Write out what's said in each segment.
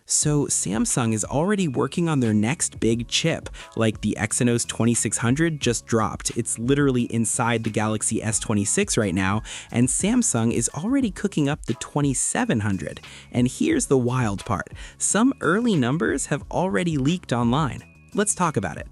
So Samsung is already working on their next big chip, like the Exynos 2600 just dropped. It's literally inside the Galaxy S26 right now, and Samsung is already cooking up the 2700. And here's the wild part. Some early numbers have already leaked online. Let's talk about it.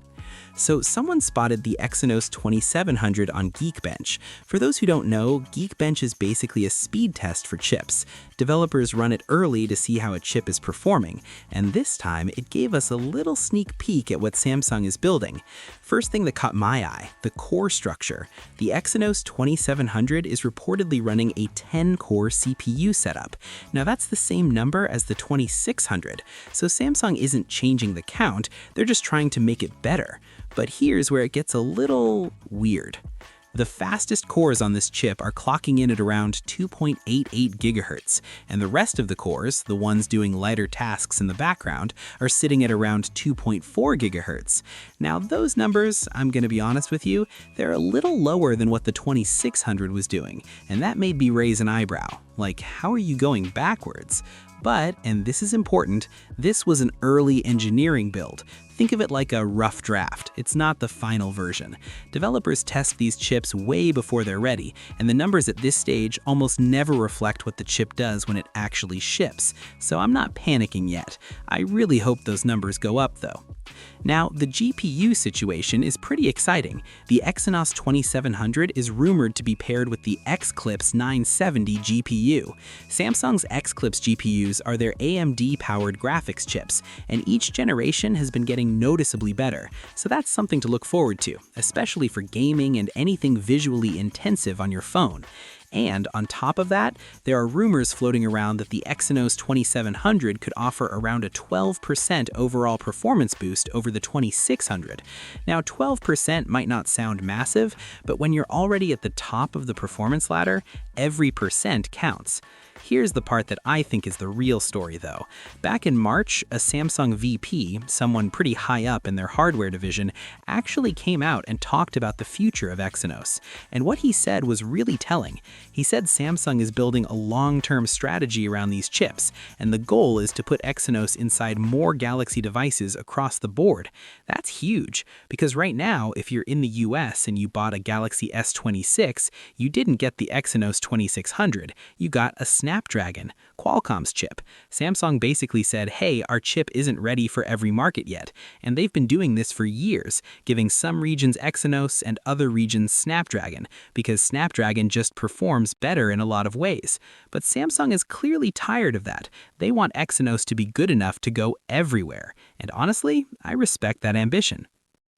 So someone spotted the Exynos 2700 on Geekbench. For those who don't know, Geekbench is basically a speed test for chips. Developers run it early to see how a chip is performing, and this time it gave us a little sneak peek at what Samsung is building. First thing that caught my eye, the core structure. The Exynos 2700 is reportedly running a 10-core CPU setup. Now that's the same number as the 2600, so Samsung isn't changing the count, they're just trying to make it better. But here's where it gets a little weird. The fastest cores on this chip are clocking in at around 2.88 gigahertz, and the rest of the cores, the ones doing lighter tasks in the background, are sitting at around 2.4 gigahertz. Now those numbers, I'm gonna be honest with you, they're a little lower than what the 2600 was doing, and that made me raise an eyebrow. Like, how are you going backwards? But, and this is important, this was an early engineering build. Think of it like a rough draft. It's not the final version. Developers test these chips way before they're ready, and the numbers at this stage almost never reflect what the chip does when it actually ships. So I'm not panicking yet. I really hope those numbers go up though. Now, the GPU situation is pretty exciting. The Exynos 2700 is rumored to be paired with the Xclipse 970 GPU. Samsung's Xclipse GPUs are their AMD-powered graphics chips, and each generation has been getting noticeably better, so that's something to look forward to, especially for gaming and anything visually intensive on your phone. And on top of that, there are rumors floating around that the Exynos 2700 could offer around a 12% overall performance boost over the 2600. Now, 12% might not sound massive, but when you're already at the top of the performance ladder, every percent counts. Here's the part that I think is the real story though. Back in March, a Samsung VP, someone pretty high up in their hardware division, actually came out and talked about the future of Exynos. And what he said was really telling. He said Samsung is building a long-term strategy around these chips, and the goal is to put Exynos inside more Galaxy devices across the board. That's huge, because right now, if you're in the US and you bought a Galaxy S26, you didn't get the Exynos 2600, you got a Snapdragon, Qualcomm's chip. Samsung basically said, hey, our chip isn't ready for every market yet, and they've been doing this for years, giving some regions Exynos and other regions Snapdragon, because Snapdragon just performs better in a lot of ways. But Samsung is clearly tired of that. They want Exynos to be good enough to go everywhere, and honestly, I respect that ambition.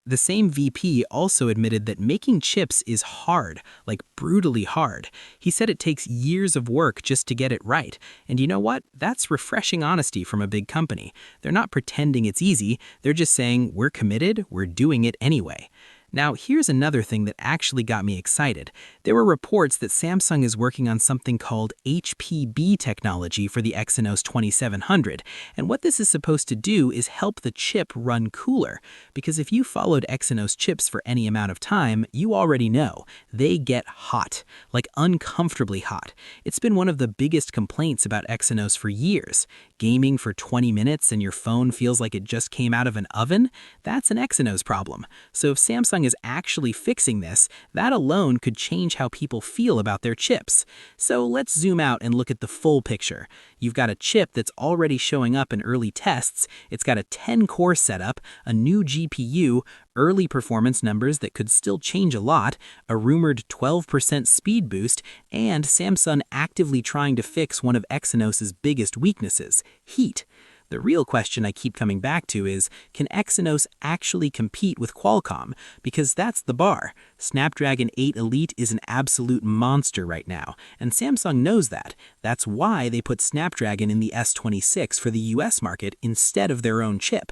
The same VP also admitted that making chips is hard, like brutally hard. He said it takes years of work just to get it right. And you know what? That's refreshing honesty from a big company. They're not pretending it's easy, they're just saying, we're committed, we're doing it anyway. Now, here's another thing that actually got me excited. There were reports that Samsung is working on something called HPB technology for the Exynos 2700, and what this is supposed to do is help the chip run cooler. Because if you followed Exynos chips for any amount of time, you already know, they get hot, like uncomfortably hot. It's been one of the biggest complaints about Exynos for years. Gaming for 20 minutes and your phone feels like it just came out of an oven? That's an Exynos problem. So if Samsung is actually fixing this, that alone could change how people feel about their chips. So let's zoom out and look at the full picture. You've got a chip that's already showing up in early tests, it's got a 10-core setup, a new GPU, early performance numbers that could still change a lot, a rumored 12% speed boost, and Samsung actively trying to fix one of Exynos' biggest weaknesses, heat. The real question I keep coming back to is, can Exynos actually compete with Qualcomm? Because that's the bar. Snapdragon 8 Elite is an absolute monster right now, and Samsung knows that. That's why they put Snapdragon in the S26 for the US market instead of their own chip.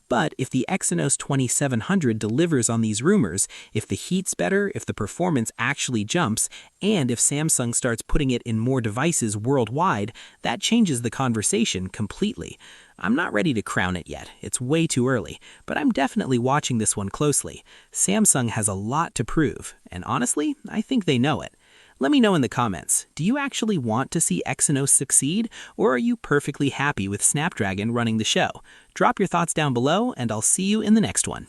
But if the Exynos 2700 delivers on these rumors, if the heat's better, if the performance actually jumps, and if Samsung starts putting it in more devices worldwide, that changes the conversation completely. I'm not ready to crown it yet, it's way too early, but I'm definitely watching this one closely. Samsung has a lot to prove, and honestly, I think they know it. Let me know in the comments, do you actually want to see Exynos succeed, or are you perfectly happy with Snapdragon running the show? Drop your thoughts down below, and I'll see you in the next one.